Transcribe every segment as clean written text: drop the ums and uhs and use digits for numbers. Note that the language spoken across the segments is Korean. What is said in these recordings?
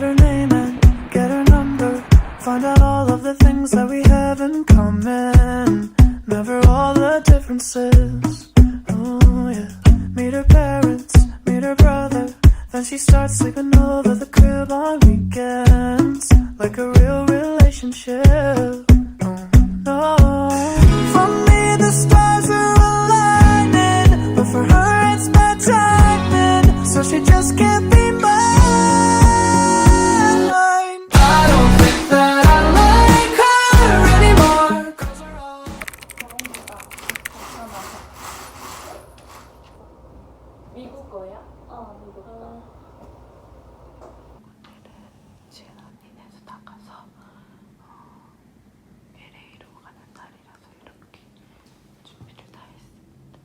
Get her name and get her number. Find out all of the things that we have in common. Never all the differences. Oh yeah. Meet her parents, meet her brother. Then she starts sleeping over the crib on weekends. Like a real relationship. Oh no. For me the stars are aligning, but for her it's bad timing. So she just can't be mine. I don't think that I like her anymore. 'Cause we're all... 미국 거야? 미국 거. 지은 언니네서 나가서 LA로 가는 날이라서 이렇게 준비를 다 했습니다.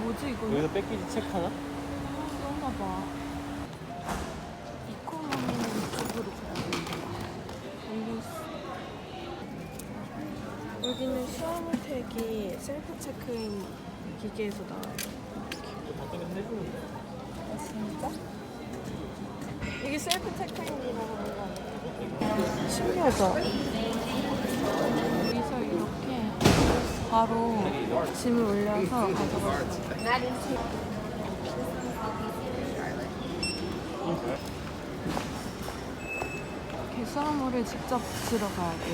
뭐지 이거? 여기서 패키지 체크하나? 그런가 봐. 이코노미는 이쪽으로 가야 된다. 여기 있어. 여기는 시아무택이 셀프 체크인 기계에서 나와요. 바꾸면 해주는데. 진짜? 이게 셀프 체크인이라고 하는 거 아니야? 신기하죠? 여기서 이렇게 바로 짐을 올려서 가져갔어요. 개수화물을 직접 붙이러 가야 돼.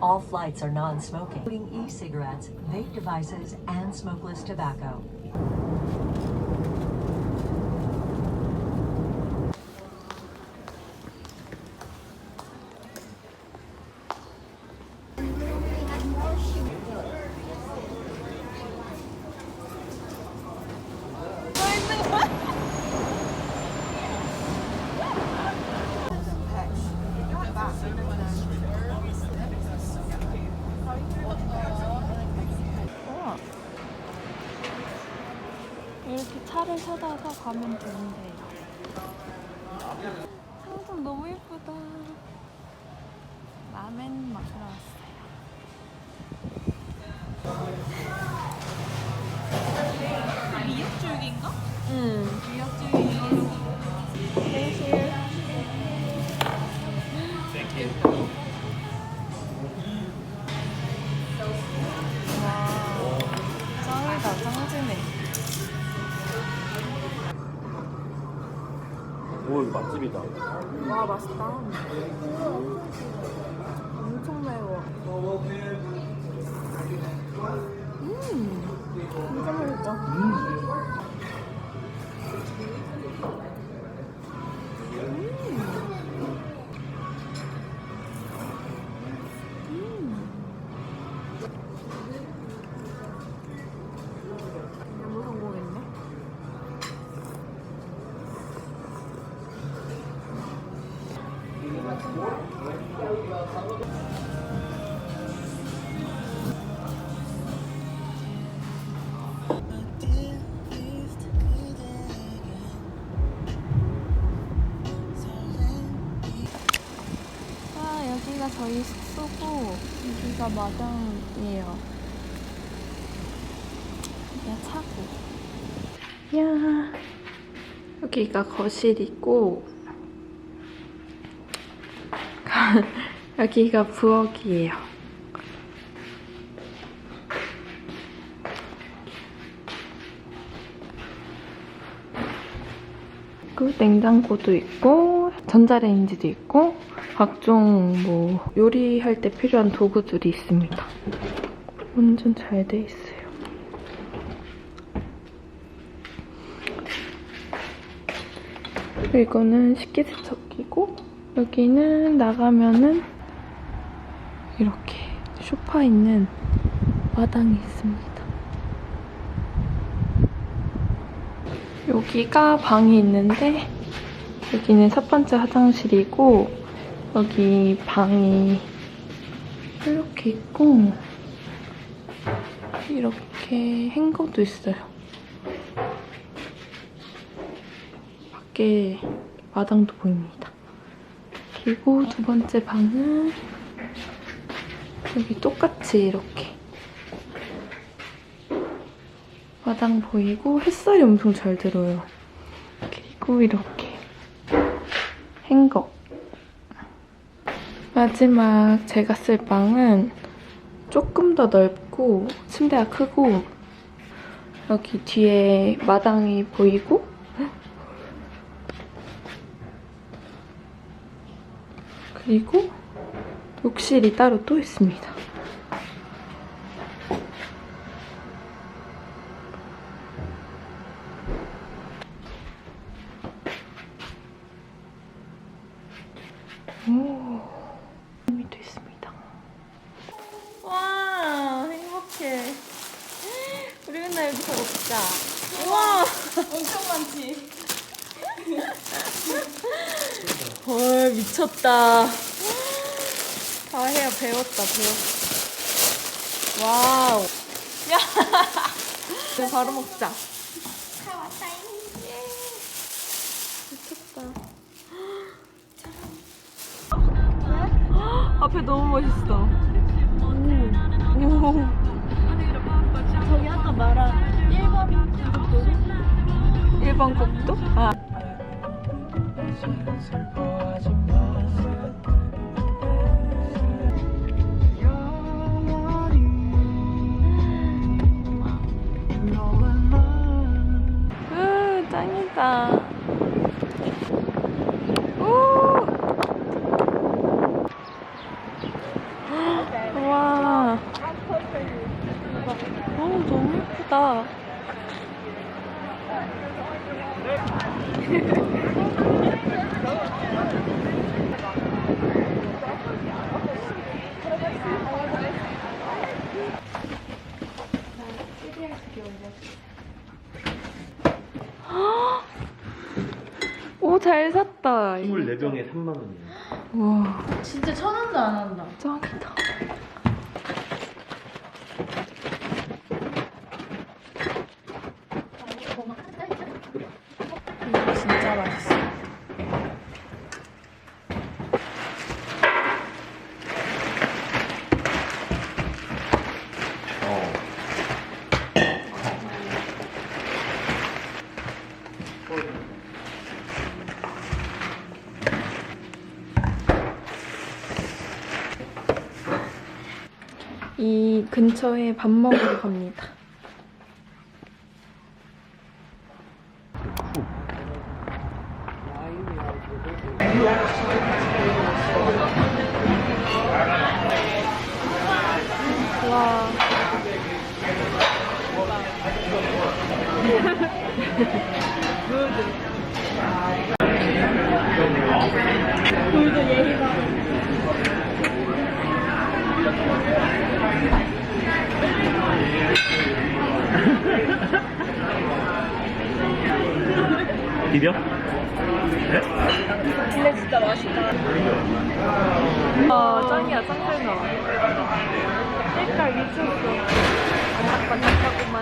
All flights are non-smoking, including e-cigarettes, vape devices, and smokeless tobacco. 이렇게 차를 찾아서 가면 되는데요. 상점 너무 예쁘다. 라멘 먹으러 왔어요. 미역줄기인가? 응. 미역줄기. 와, 짱이다, 짱지네. 오, 이거 맛집이다. 와, 맛있다. 엄청 매워. 진짜 맛있다. 너무 성공했네. 여기가 저희 숙소고 여기가 마당이에요. 여기가 차고. 야, 여기가 거실이고 여기가 부엌이에요. 그 냉장고도 있고 전자레인지도 있고 각종 뭐 요리할 때 필요한 도구들이 있습니다. 완전 잘 돼 있어요. 그리고 이거는 식기세척기고 여기는 나가면은 이렇게 소파 소파 있는 마당이 있습니다. 여기가 방이 있는데 여기는 첫 번째 화장실이고 여기 방이 이렇게 있고 이렇게 행거도 있어요. 밖에 마당도 보입니다. 그리고 두 번째 방은 여기 똑같이 이렇게 마당 보이고 햇살이 엄청 잘 들어요. 그리고 이렇게 행거. 마지막 제가 쓸 방은 조금 더 넓고 침대가 크고 여기 뒤에 마당이 보이고 그리고 욕실이 따로 또 있습니다. 오, 의미도 있습니다. 와, 행복해. 우리 맨날 여기서 먹자. 우와, 엄청 많지? 헐, 미쳤다. 다혜야 배웠다. 와우. 야, 이제 바로 먹자. 다 왔다잉. 미쳤다. 앞에 너무 멋있어. 오. 저기 아까 말한 1번 국도? 1번 국도? 아. 짱이다. 오! 와. 너무 예쁘다. 오, 잘 샀다. 24병에 3만 원이에요. 와, 진짜 1,000원도 안 한다. 짱이다. 이거 진짜 맛있어. 이 근처에 밥 먹으러 갑니다. 와. 돌도 예의가. 비벼? 네? 근데 진짜 맛있다. 아, 짱이야, 짱 잘 나와. 색깔 미쳤어. 반짝반짝하구만.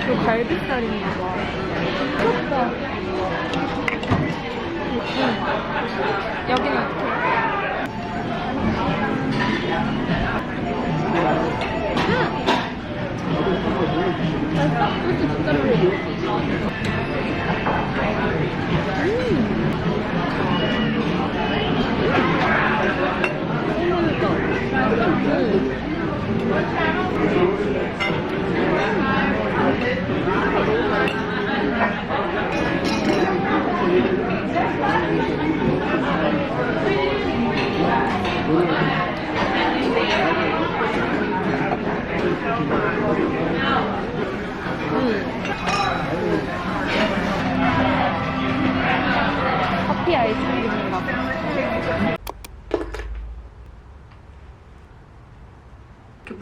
이거 갈비살인가 봐. 미쳤다. 여기는 어떻게?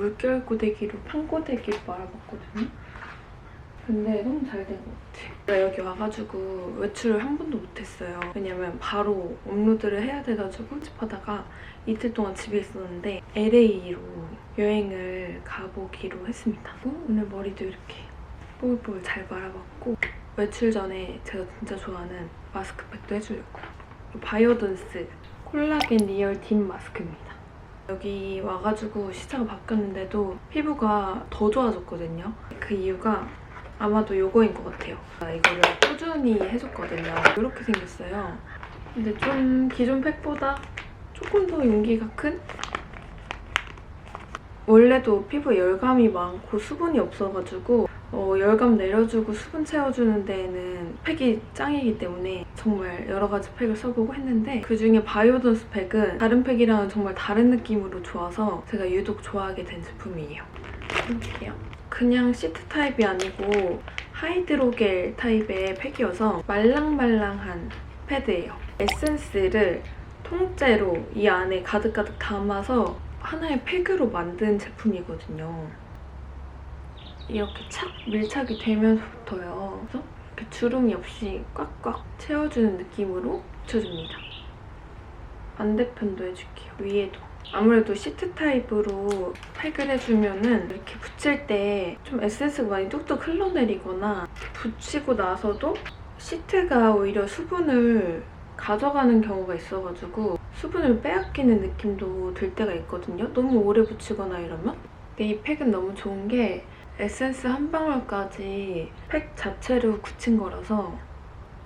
물결 고데기로 판고데기로 말아봤거든요. 근데 너무 잘 된 것 같아요. 제가 여기 와가지고 외출을 한 번도 못했어요. 왜냐면 바로 업로드를 해야 돼가지고 집하다가 이틀 동안 집에 있었는데 LA로 여행을 가보기로 했습니다. 오늘 머리도 이렇게 뽀글뽀글 잘 말아봤고 외출 전에 제가 진짜 좋아하는 마스크팩도 해주려고요. 바이오던스 콜라겐 리얼 딥 마스크입니다. 여기 와가지고 시차가 바뀌었는데도 피부가 더 좋아졌거든요. 그 이유가 아마도 이거인 것 같아요. 이거를 꾸준히 해줬거든요. 이렇게 생겼어요. 근데 좀 기존 팩보다 조금 더 용기가 큰? 원래도 피부에 열감이 많고 수분이 없어가지고 열감 내려주고 수분 채워주는 데에는 팩이 짱이기 때문에 정말 여러 가지 팩을 써보고 했는데 그중에 바이오던스 팩은 다른 팩이랑은 정말 다른 느낌으로 좋아서 제가 유독 좋아하게 된 제품이에요. 볼게요. 그냥 시트 타입이 아니고 하이드로겔 타입의 팩이어서 말랑말랑한 패드예요. 에센스를 통째로 이 안에 가득가득 담아서 하나의 팩으로 만든 제품이거든요. 이렇게 착 밀착이 되면서부터요. 그래서 이렇게 주름이 없이 꽉꽉 채워주는 느낌으로 붙여줍니다. 반대편도 해줄게요. 위에도. 아무래도 시트 타입으로 팩을 해주면은 이렇게 붙일 때 좀 에센스가 많이 뚝뚝 흘러내리거나 붙이고 나서도 시트가 오히려 수분을 가져가는 경우가 있어가지고 수분을 빼앗기는 느낌도 들 때가 있거든요. 너무 오래 붙이거나 이러면. 근데 이 팩은 너무 좋은 게 에센스 한 방울까지 팩 자체로 굳힌 거라서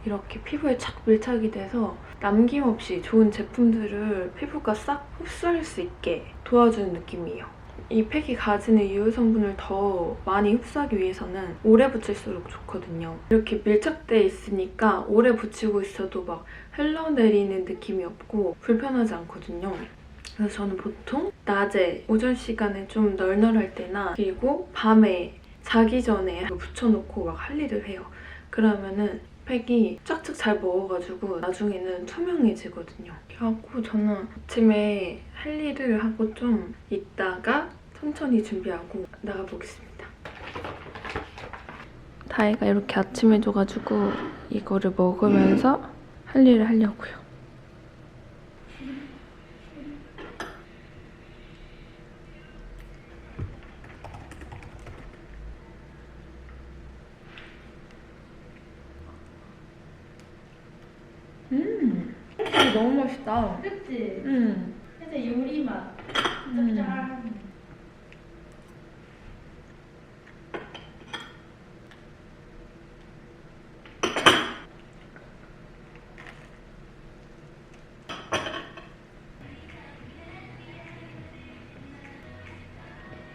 이렇게 피부에 착 밀착이 돼서 남김없이 좋은 제품들을 피부가 싹 흡수할 수 있게 도와주는 느낌이에요. 이 팩이 가지는 유효 성분을 더 많이 흡수하기 위해서는 오래 붙일수록 좋거든요. 이렇게 밀착돼 있으니까 오래 붙이고 있어도 막 흘러내리는 느낌이 없고 불편하지 않거든요. 그래서 저는 보통 낮에 오전 시간에 좀 널널할 때나 그리고 밤에 자기 전에 붙여놓고 막 할 일을 해요. 그러면은 팩이 쫙쫙 잘 먹어가지고 나중에는 투명해지거든요. 그래갖고 저는 아침에 할 일을 하고 좀 있다가 천천히 준비하고 나가보겠습니다. 다혜가 이렇게 아침 해줘가지고 이거를 먹으면서 할 일을 하려고요. 너무 맛있다. 그치? 음. 진짜 요리 맛. 짭짤.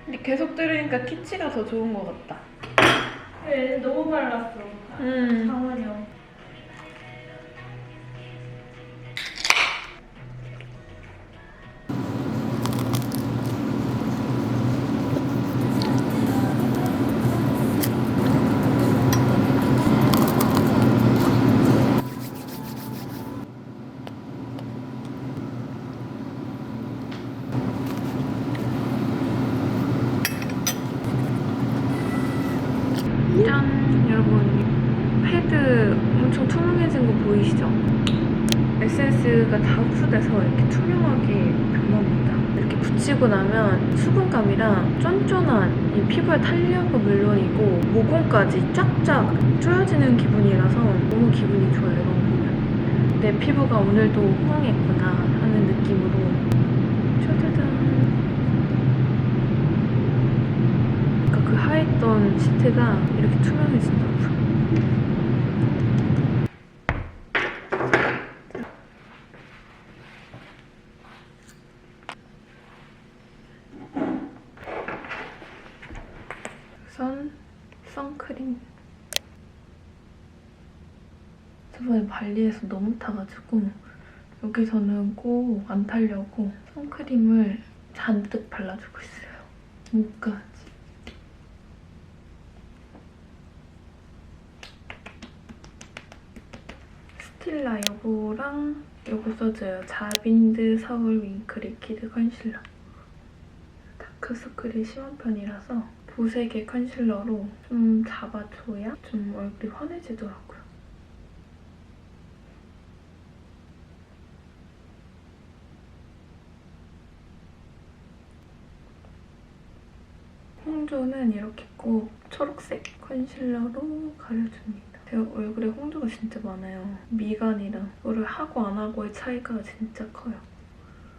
근데 계속 들으니까 키치가 더 좋은 것 같다. 그래, 너무 발랐어. 강원영. 짠! 여러분, 패드 엄청 투명해진 거 보이시죠? 에센스가 다 흡수돼서 이렇게 투명하게 변합니다. 이렇게 붙이고 나면 수분감이랑 쫀쫀한 이 피부의 탄력은 물론이고 모공까지 쫙쫙 조여지는 기분이라서 너무 기분이 좋아요, 이런 거 보면. 내 피부가 오늘도 호황했구나 하는 느낌으로 짜자잔. 그 하했던 시트가 이렇게 투명해진다고요. 우선 선크림. 저번에 발리에서 너무 타가지고 여기서는 꼭 안 타려고 선크림을 잔뜩 발라주고 있어요. 목까지. 스틸라 요거랑 요거 써줘요. 자빈드 서울 윙크 리퀴드 컨실러. 딱 다크서클이 심한 편이라서 도색의 컨실러로 좀 잡아줘야 좀 얼굴이 환해지더라고요. 홍조는 이렇게 꼭 초록색 컨실러로 가려줍니다. 제 얼굴에 홍조가 진짜 많아요. 미간이랑 이거를 하고 안 하고의 차이가 진짜 커요.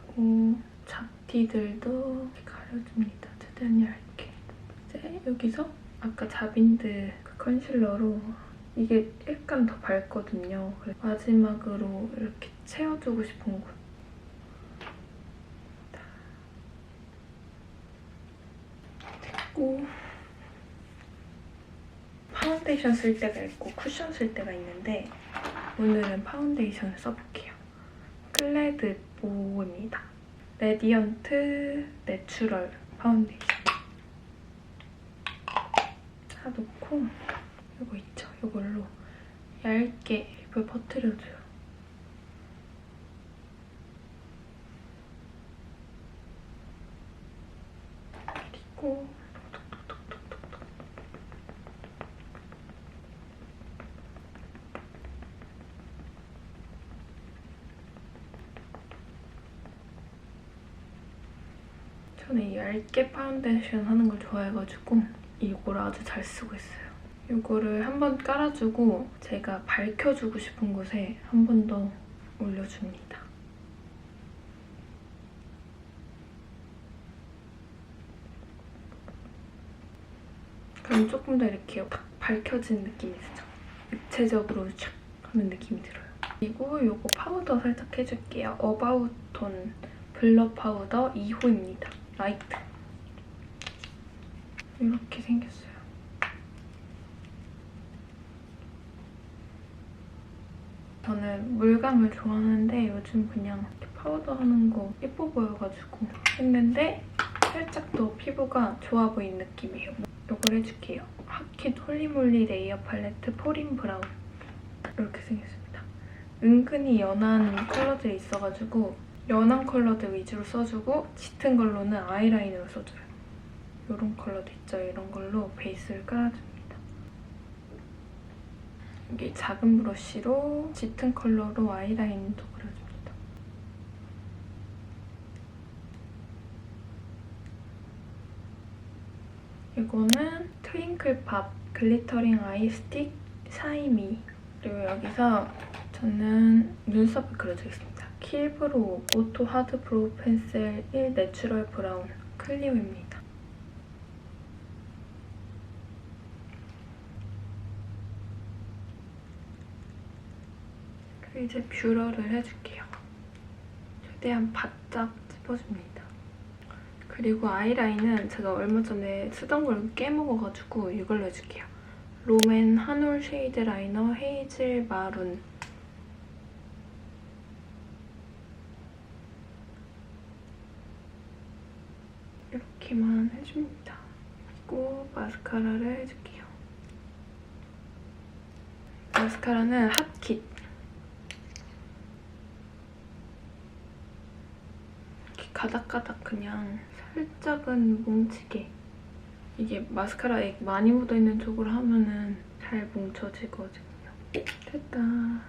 그리고 잡티들도 이렇게 가려줍니다. 최대한 얇게. 이제 여기서 아까 자빈드 그 컨실러로 이게 약간 더 밝거든요. 그래서 마지막으로 이렇게 채워주고 싶은 곳. 됐고 파운데이션 쓸 때가 있고 쿠션 쓸 때가 있는데 오늘은 파운데이션을 써볼게요. 클레드 보입니다. 레디언트 내추럴 파운데이션 다 놓고 이거 있죠? 이걸로 얇게 입을 퍼뜨려줘요. 그리고 저는 얇게 파운데이션 하는 걸 좋아해가지고 이거를 아주 잘 쓰고 있어요. 이거를 한 번 깔아주고 제가 밝혀주고 싶은 곳에 한 번 더 올려줍니다. 그럼 조금 더 이렇게 딱 밝혀진 느낌이 있죠? 입체적으로 촥 하는 느낌이 들어요. 그리고 이거 파우더 살짝 해줄게요. 어바웃톤 블러 파우더 2호입니다. 라이트. 이렇게 생겼어요. 저는 물감을 좋아하는데 요즘 그냥 이렇게 파우더 하는 거 예뻐 보여가지고 했는데 살짝 더 피부가 좋아 보이는 느낌이에요. 이걸 해줄게요. 하킷 홀리몰리 레이어 팔레트 포린 브라운. 이렇게 생겼습니다. 은근히 연한 컬러들이 있어가지고 연한 컬러들 위주로 써주고 짙은 걸로는 아이라인으로 써줘요. 이런 컬러도 있죠? 이런 걸로 베이스를 깔아줍니다. 여기 작은 브러쉬로 짙은 컬러로 아이라인도 그려줍니다. 이거는 트윙클팝 글리터링 아이 스틱 샤이미. 그리고 여기서 저는 눈썹을 그려주겠습니다. 킬브로우 오토 하드 브로우 펜슬 1 내추럴 브라운 클리오입니다. 그리고 이제 뷰러를 해줄게요. 최대한 바짝 짚어줍니다. 그리고 아이라인은 제가 얼마 전에 쓰던 걸 깨먹어가지고 이걸로 해줄게요. 롬앤 한올 쉐이드 라이너 헤이즐 마룬. 이렇게만 해줍니다. 그리고 마스카라를 해줄게요. 마스카라는 핫킷. 이렇게 가닥가닥 그냥 살짝은 뭉치게. 이게 마스카라 액 많이 묻어있는 쪽으로 하면은 잘 뭉쳐지거든요. 됐다.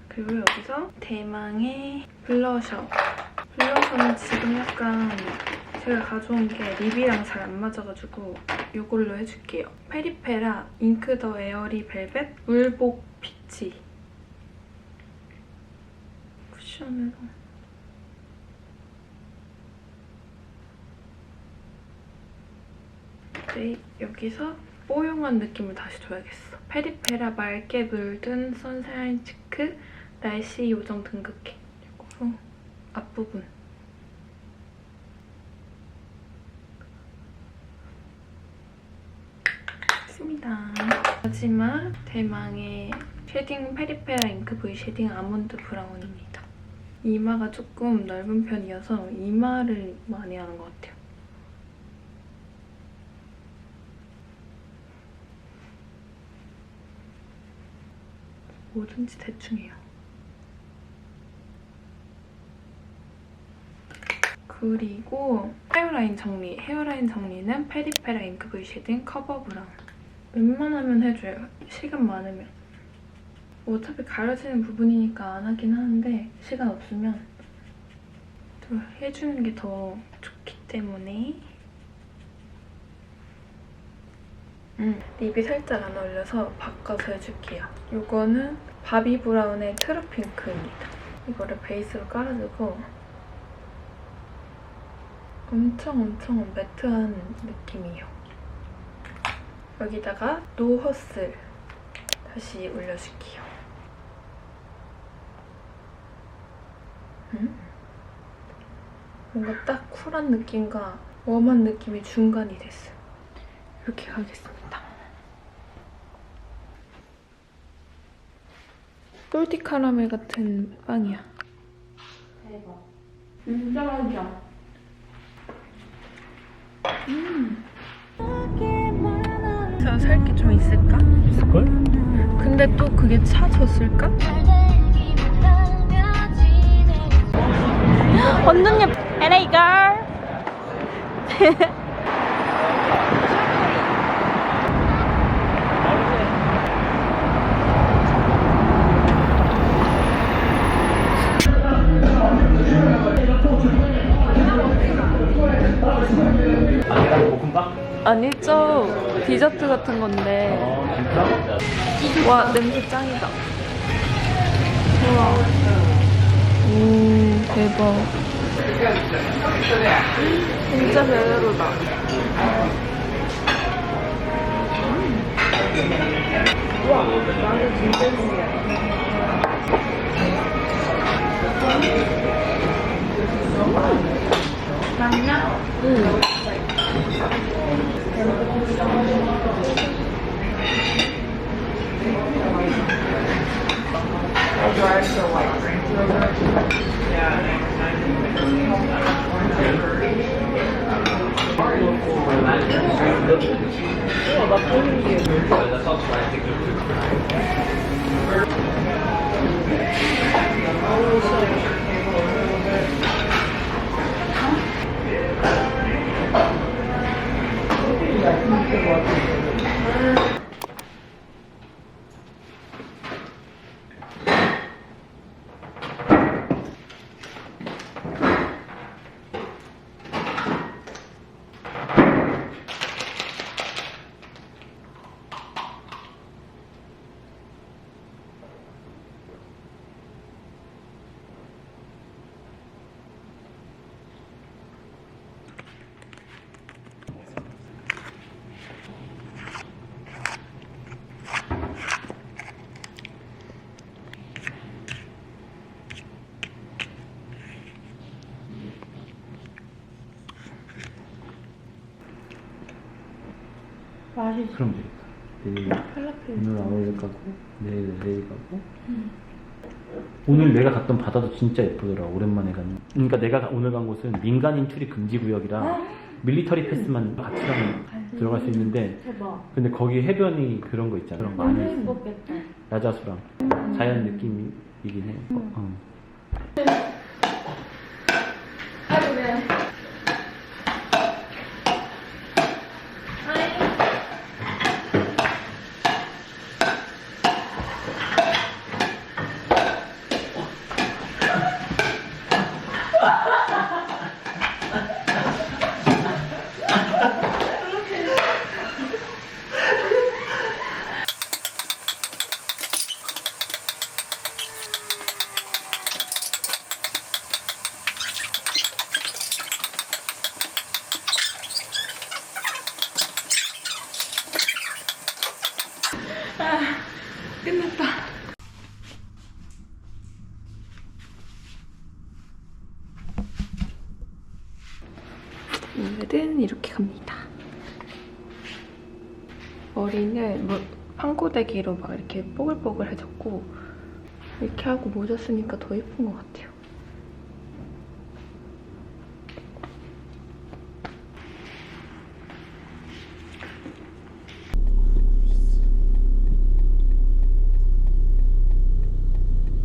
그리고 여기서 대망의 블러셔. 블러셔는 지금 약간 제가 가져온 게 립이랑 잘 안 맞아가지고 이걸로 해줄게요. 페리페라 잉크 더 에어리 벨벳 울복 피치. 쿠션으로. 이제 여기서 뽀용한 느낌을 다시 줘야겠어. 페리페라 맑게 물든 선샤인 치크 날씨 요정 등급계. 이거로 앞부분. 했습니다. 마지막 대망의 쉐딩 페리페라 잉크 V 쉐딩 아몬드 브라운입니다. 이마가 조금 넓은 편이어서 이마를 많이 하는 것 같아요. 뭐든지 대충 해요. 그리고 헤어라인 정리는 페리페라 잉크 쉐딩 커버 브라운. 웬만하면 해줘요. 시간 많으면. 어차피 가려지는 부분이니까 안 하긴 하는데 시간 없으면 또 해주는 게 더 좋기 때문에. 립이 살짝 안 어울려서 바꿔서 해줄게요. 이거는 바비 브라운의 트루 핑크입니다. 이거를 베이스로 깔아주고 엄청 매트한 느낌이에요. 여기다가 노허슬 다시 올려줄게요. 뭔가 딱 쿨한 느낌과 웜한 느낌이 중간이 됐어요. 이렇게 가겠습니다. 솔티 카라멜 같은 빵이야. 대박. 진짜 맛있어. 자, 살 게 좀 있을까? 있을걸? 근데 또 그게 차졌을까? 완전 예뻐. LA girl. 볶음밥? 아니, 좀 디저트 같은 건데. 진짜? 와, 냄새 짱이다. 우와. 오, 대박. 진짜 제대로다. 우와, 나는 진짜 맛나? 응. 맛있어. 그럼 되겠다. 내일 오늘 아울렛 가고 내일 가고. 오늘 내가 갔던 바다도 진짜 예쁘더라. 오랜만에 간. 그러니까 내가 오늘 간 곳은 민간인 출입 금지 구역이라 밀리터리 패스만 같이 가면 들어갈 수 있는데, 대박. 근데 거기 해변이 그런 거 있잖아. 그런 거 많이 있어. 예뻤겠다. 야자수랑 자연 느낌이긴 해. 끝났다. 오늘은 이렇게 갑니다. 머리는 뭐 판고데기로 막 이렇게 뽀글뽀글 해줬고, 이렇게 하고 모자 쓰니까 더 예쁜 것 같아요.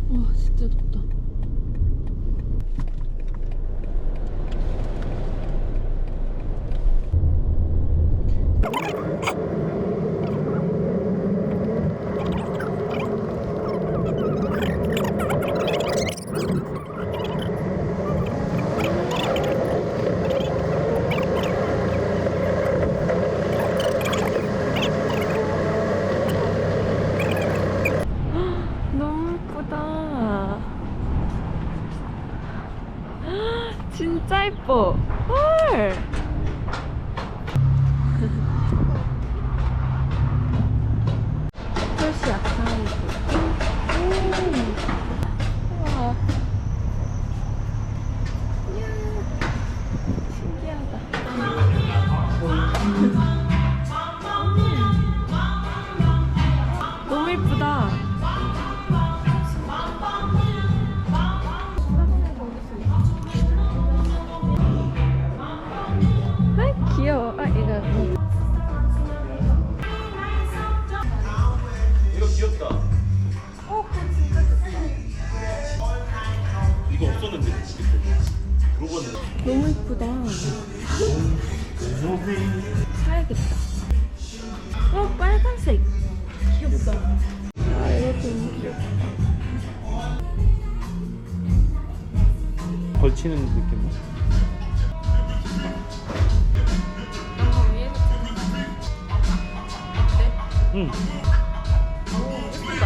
와, 진짜 덥다. 너무 예쁘다. 진짜 예뻐. 헐. 펄시 약사이고. 우와. 이야. 신기하다. 너무 예쁘다. 아 귀여워. 아 이거. 이거 귀엽다. 이거 없었는데 물어봤는데. 너무 예쁘다. 사야겠다. 빨간색. 귀엽다. 아 이것도 너무 귀엽다. 걸치는 느낌. 응. 예쁘다.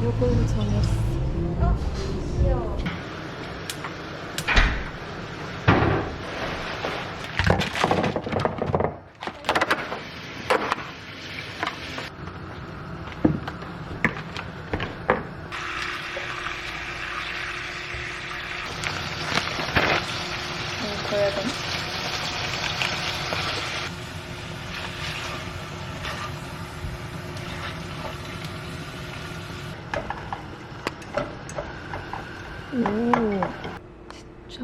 요걸로 정했어. 귀여워. 그래야 돼. 오, 진짜.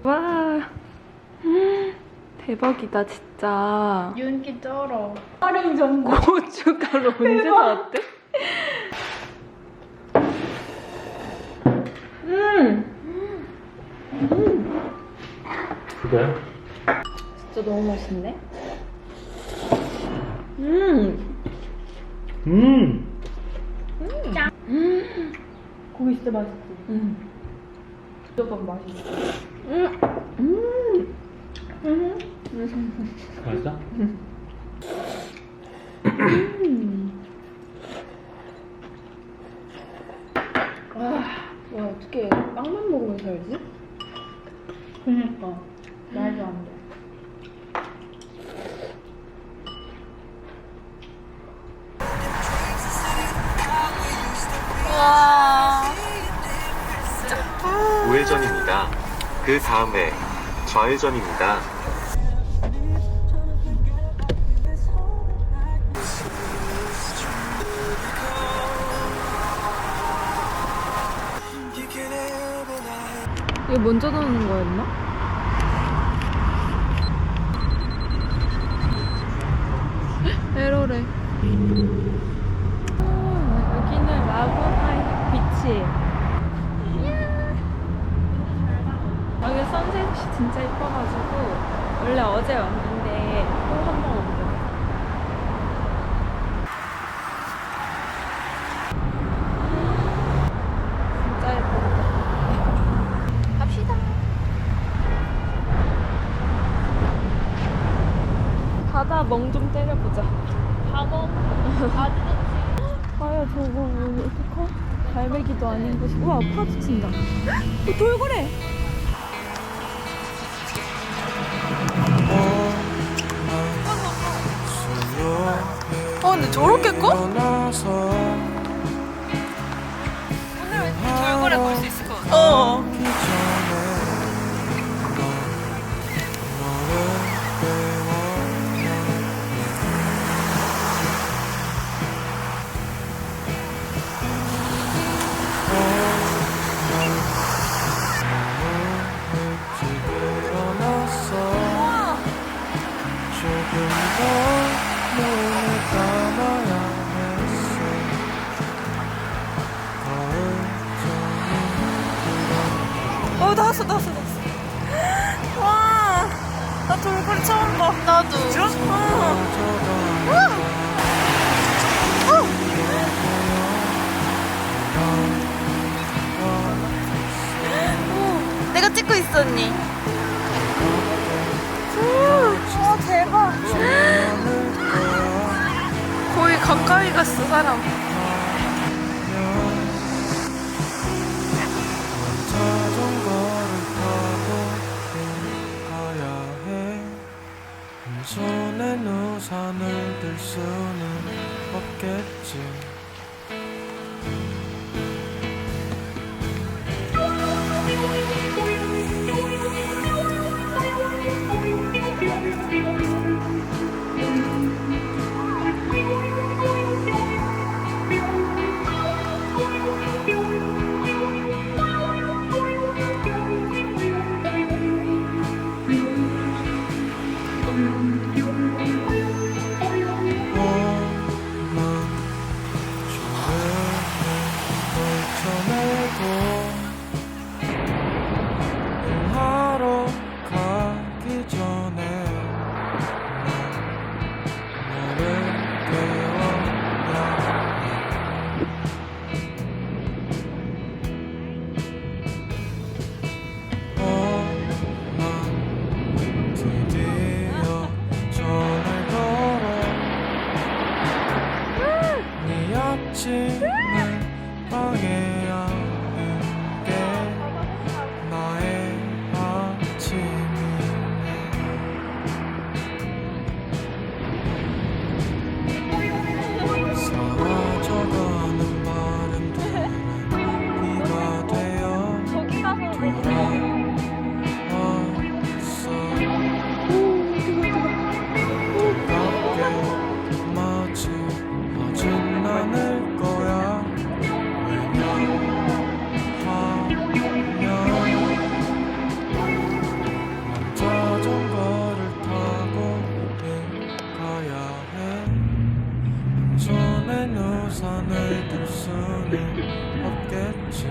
와, 대박이다, 진짜. 윤기 쩔어. 고춧가루 언제 사왔대? 그래? 진짜 너무 맛있네. 고기 진짜 맛있지. 무조건 맛있어. 맛있어? 와 어떻게 빵만 먹으면 살지? 그니까 말도 안 돼. 우회전입니다. 그 다음에 좌회전입니다. 이거 먼저 넣는 거였나? 에러래. 여기는 라구나이 비치. 여기 선셋이 진짜 예뻐가지고 원래 어제 왔는데 또 한 번 온 거예요. 진짜 예쁘다. 갑시다. 바다 멍 좀 때려보자. 밥업 아야 저거 왜 이렇게 커? 갈매기도 아닌 곳이. 우와 파도 친다. 돌고래. 근데 저렇게 커? 오늘 돌고래 볼 수 있을 것 같아. 나왔어. 나 돌고래 처음 봐. 나도. 진짜? 내가 찍고 있어, 언니. 대박. 거의 가까이 갔어, 사람. 자전거를 타고 가야 해. 손엔 우산을 들 수는 없겠지. 하러 가기 전에 너를 깨워야 난 드디어 전을 걸어 네 아침을 방해하는 게 나의 아침이네. 사라져가는 바람들은 비가 되어 돌아왔어. 가깝게 마주하진 않을 거야. 자전거를 타고 가야 해. 손엔 우산을 들 수는 없겠지.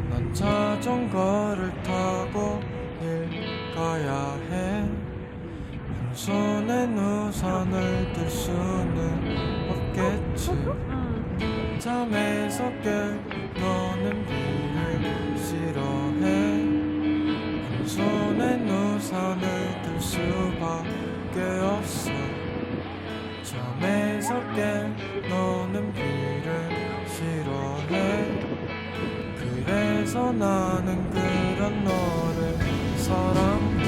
난 자전거를 타고 길 가야 해. 손엔 우산을 들 수는 없겠지. 잠에서 깨 너는 비를 싫어해. 손엔 우산을 들 수밖에 없어. 잠에서 깨 너는 비를 싫어해. 그래서 나는 그런 너를 사랑해.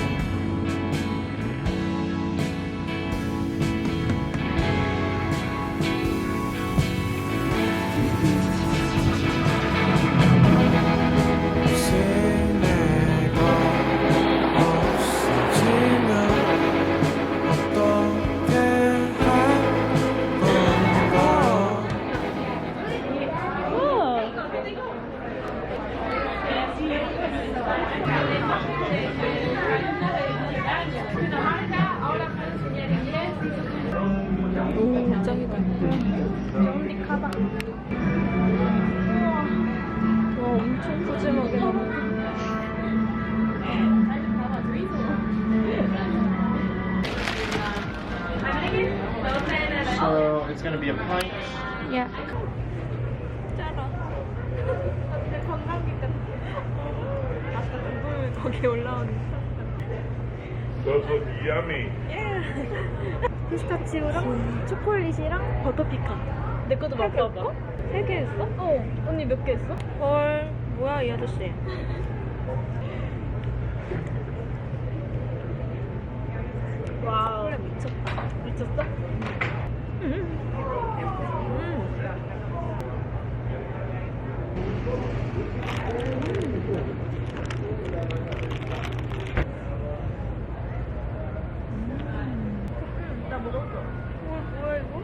So it's going to be a pint. 야. 짜라. 관광객 같아. 아까 구글 거기 올라오는 Those look yummy. 피스타치오랑 초콜릿이랑 버터피칸. 내 것도 맡아봐. 3개 했어? 어. 언니 몇 개 했어? 헐. 뭐야 이 아저씨. 와우. 초콜릿 미쳤다. 미쳤어? 나 먹었어. 뭐야 이거?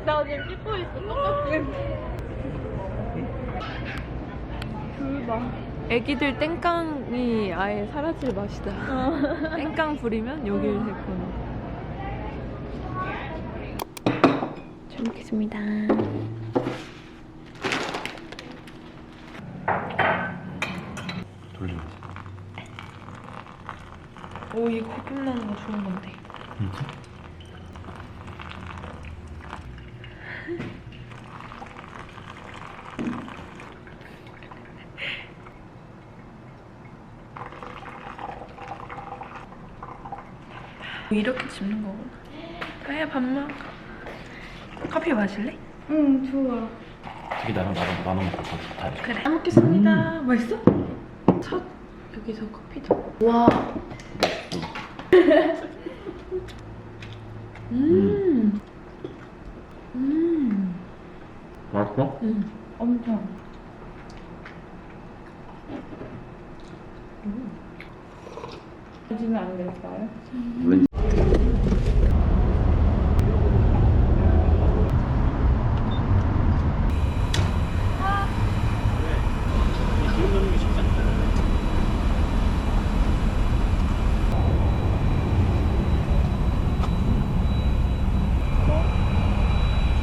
나 지금 찍고 있어. 똑같은. 애기들 땡깡이 아예 사라질 맛이다. 땡깡 부리면 여기를 했구나. 잘 먹겠습니다. 오, 이거 거품 나는 거 좋은 건데. 진짜? 이렇게 집는 거구나. 아야, 밥 먹어. 커피 마실래? 응, 좋아. 저기 나랑 나눠 먹고 다 해. 그래. 잘 먹겠습니다. 맛있어? 첫 여기서 커피도. 와. 맛있어? 엄청. 주면 안 될까요? 왠지.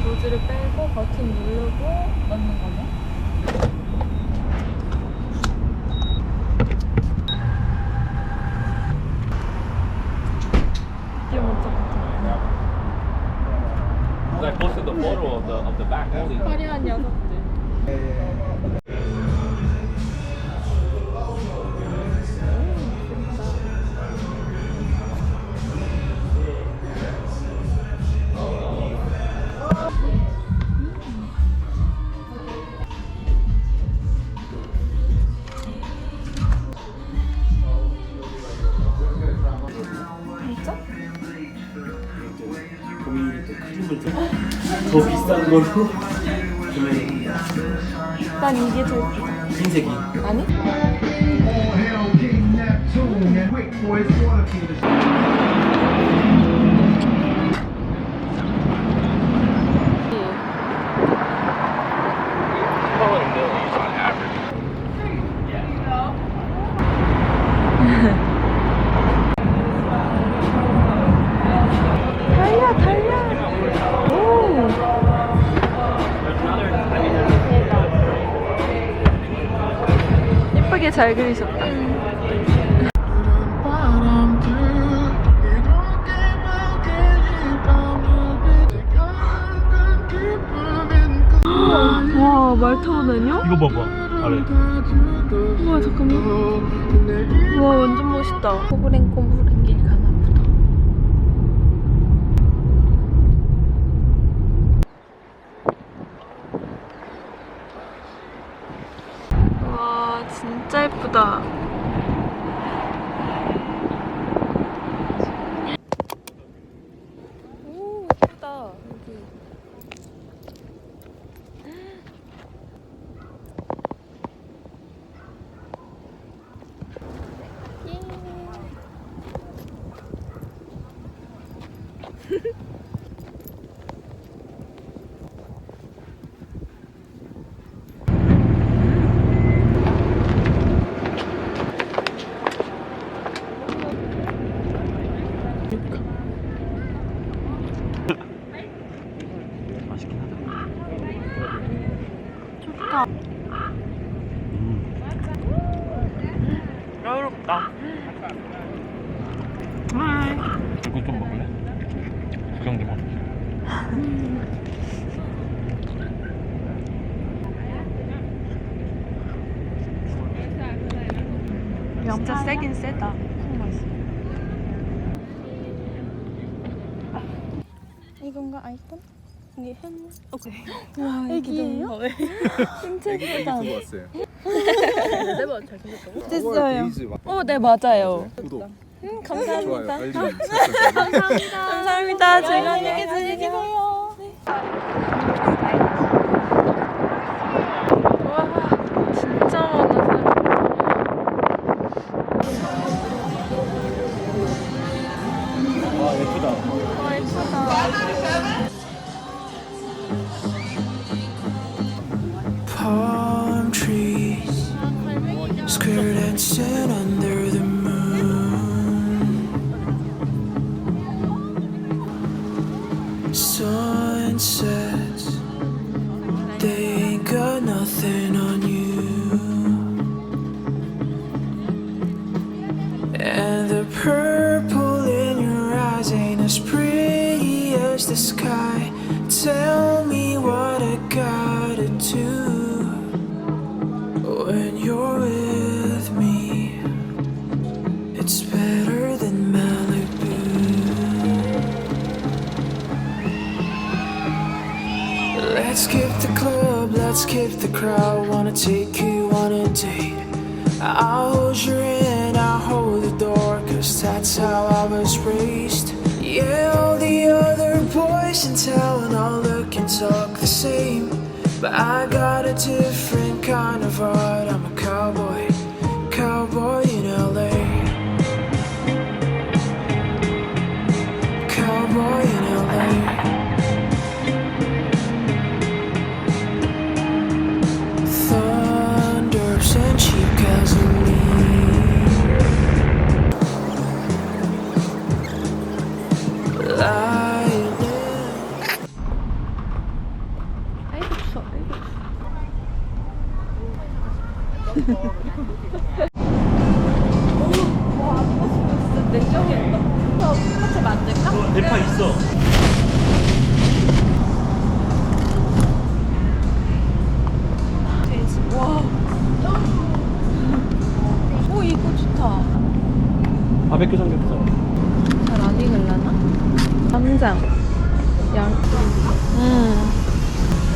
로즈를 빼고 버튼 누르고 넣는 거네. 이게 먼저 I posted the photo of the back holding. 화려한 녀석들. 고민이 또 크림을 더 비싼 걸로 구매. 난 이게 제일 흰색이. 아니? 달려 달려. 오. 예쁘게 잘 그리셨다. 와, 말 타고 다녀? 이거 봐봐. 아래. 우와, 잠깐만. 우와, 완전 멋있다. 꼬부랭꼬부랭 길 가나 보다. 와, 진짜 예쁘다. 오, 예쁘다. 여기. 맛있긴 하다. 좋다. 여롭다. 이거 좀 먹을래? 구경 좀 하자. 진짜 세긴 세다. 이건가 아이폰? 이게 현. 오케이. 와, 애기예요? 진짜 예쁘다. 왔어요. 네번 잘생겼다고? 됐어요. 네 맞아요. 구독. 감사합니다. 좋아요. 알림 설정. 감사합니다. 즐거운 안녕히 계세요. 와, 진짜 많아 사람. 와 예쁘다. 와, 예쁘다. Palm trees, square dancing under the moon. Sun lie. Tell me what I gotta do when you're with me. It's better than Malibu. Let's skip the club, let's skip the crowd. Wanna take you on a date. I'll hold your hand, I'll hold the door, 'cause that's how I was raised. Yeah, all the other boys in town all look and talk the same, but I got a different kind of heart. I'm a cowboy, cowboy in LA. Cowboy in LA. Thunders and cheap gasoline. 아이고 추워. 아이고 추워. 냉정했다. 같이 만들까? 대파 있어. 와. 오 이거 좋다. 바베큐 삼겹살. 잘 안 익을라나? 쌈장. 양.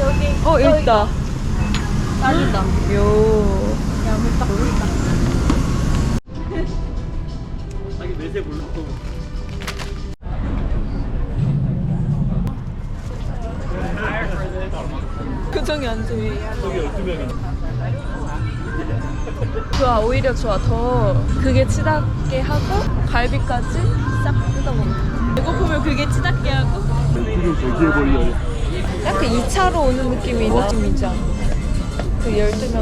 여기. 있다. 딱이다. 요. 양을 딱 올리다. 자기 매세 몰랐어. 표정이 안 좋아. 저기 12명이. 좋아, 오히려 좋아. 더 그게 치닫게 하고 갈비까지 싹 뜯어먹는. 배고프면 그게 치닫게 하고. 멘트를 저기에 벌려요. 약간 2차로 오는 느낌이 느낌이지 않아? 그 12명.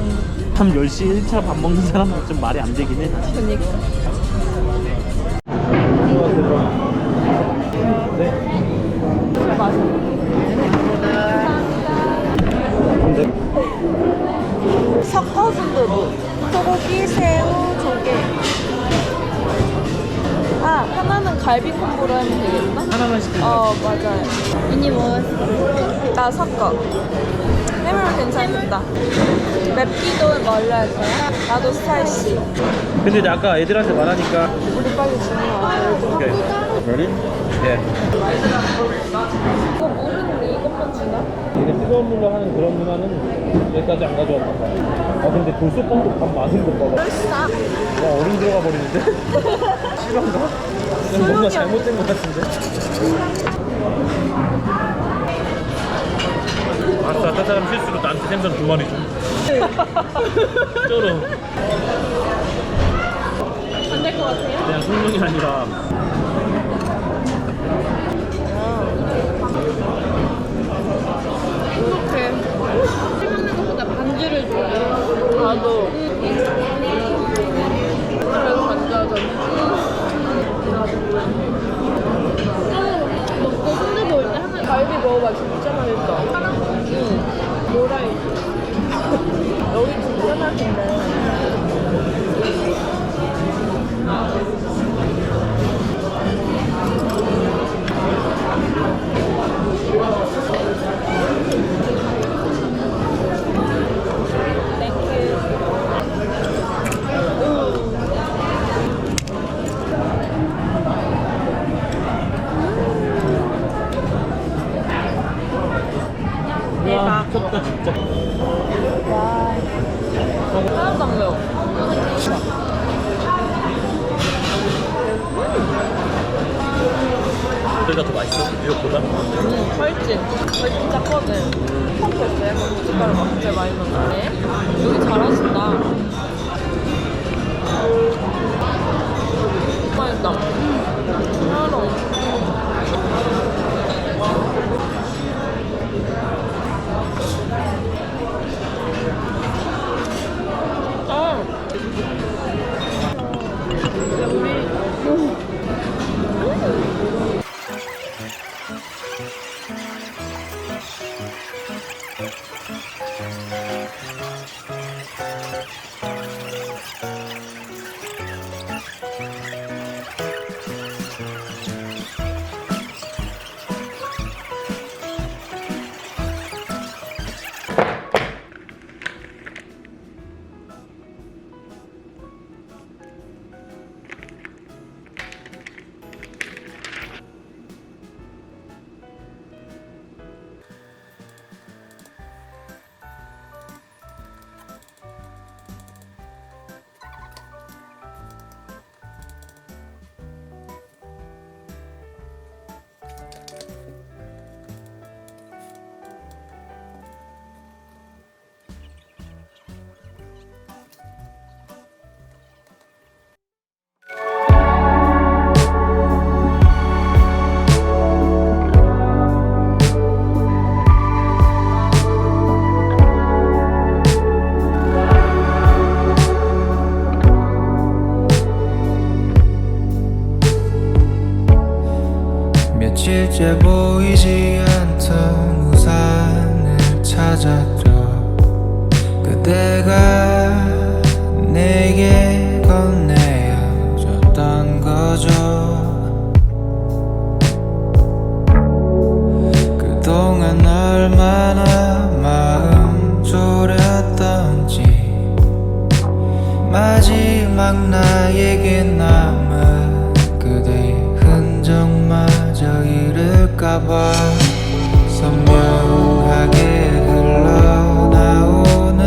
참 10시 1차 밥 먹는 사람은 좀 말이 안 되긴 해. 그니까. 네. 술 마셔. 섞어 순두부. 소고기, 새우, 조개. 아, 하나는 갈비 콤보로 하면 되겠나? 하나만 시켜. 맞아요. 이니 먹었어? 나 섞어. 해물 괜찮겠다. 맵기도 뭘로 할 거야? 나도 스파이시. 근데 이제 아까 애들한테 말하니까. 우리 빨리 주문하자. 오케이. Ready? 예. 이거 모르는데 이것만 주나? 이게 뜨거운 물로 하는 그런 문화는 여기까지 안 가져왔나 봐. 근데 돌솥밥도 밥 많은 거 봐봐. 싸. 와, 얼음 들어가 버리는데? 실화인가? 그냥 뭔가 잘못된 것 같은데? 아싸, 저 사람 실수로 나한테 생선 2마리 줘. 쩔어. 안 될 것 같아요? 그냥 성능이 아니라. 이렇게 먹는 것보다 반주를 좋아해. 나도. 그래서 반주하잖아. 먹고 순대 먹을 때 하나 갈비 먹어봐. 진짜 맛있다. 응. 뭐라이. 여기 진짜 맛있네. 와, 미쳤다, 진짜. 하나도 안 매워. 여기가 더 맛있어? 뉴욕보다? 훨씬 진짜 커네. 컵 됐어요? 고춧가루 막 진짜 많이 넣었네. 여기 잘하신다. 맛있다. 하나도. 이제 보이지 않던 우산을 찾았죠. 그대가 내게 건네어줬던 거죠. 그동안 얼마나 마음 졸였던지 마지막 나에게 남은 그대의 흔적마저 잃을까봐 선명하게 흘러나오는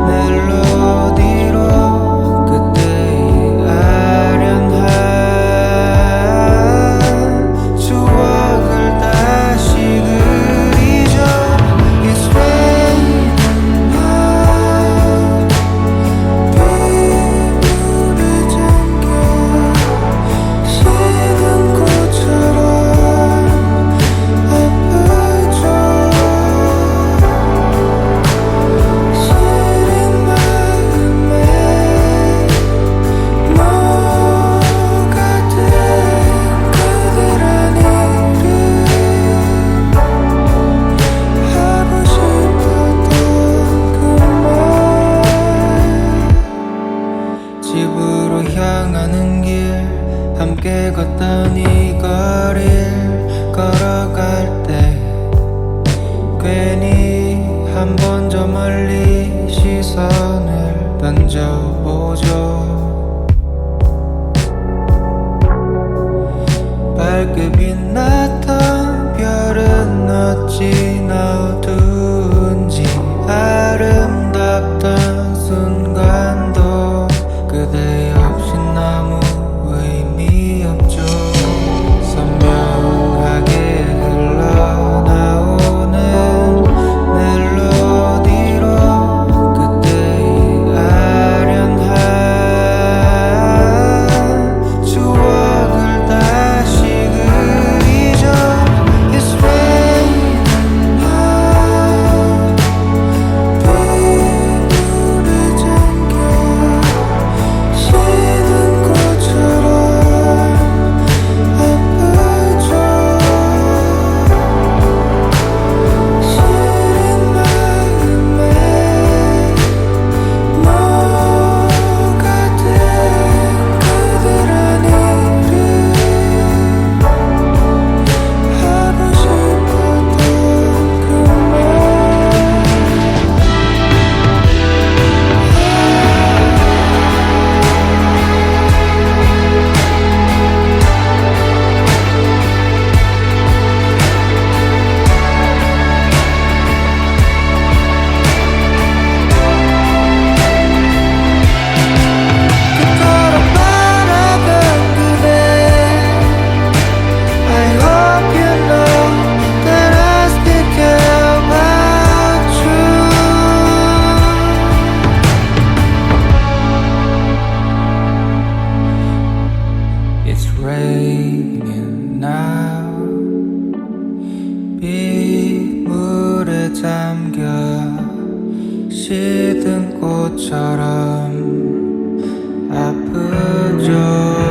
멜로디로 그때의 아련한 추억을 다시 그리죠. It's raining now. 빗물을 잠겨 식은 꽃처럼 아프죠. 시린 마음에 녹아든 그대란 이름 하고 싶었던 그 말 집으로 향하는 길 함께 걷던 이 거리를 걸어갈 때 괜히 한 번 저 멀리 시선을 던져보죠. 밝게 빛났던 별은 어찌나 어두운지 아름답던 순간도 그대 없인 아무 의미 없죠. 선명하게 흘러나오는 멜로디로 그때의 아련한 추억을 다시 그리죠. It's raining now. 빗물을 잠겨 식은 꽃처럼 아프죠. 시린 마음에 녹아든 그대란 이름 하고 싶었던 그 말 그토록 바라던 그대 I hope you know that I still care about you. It's raining now. 빗물에 잠겨 시든 꽃처럼 아프죠.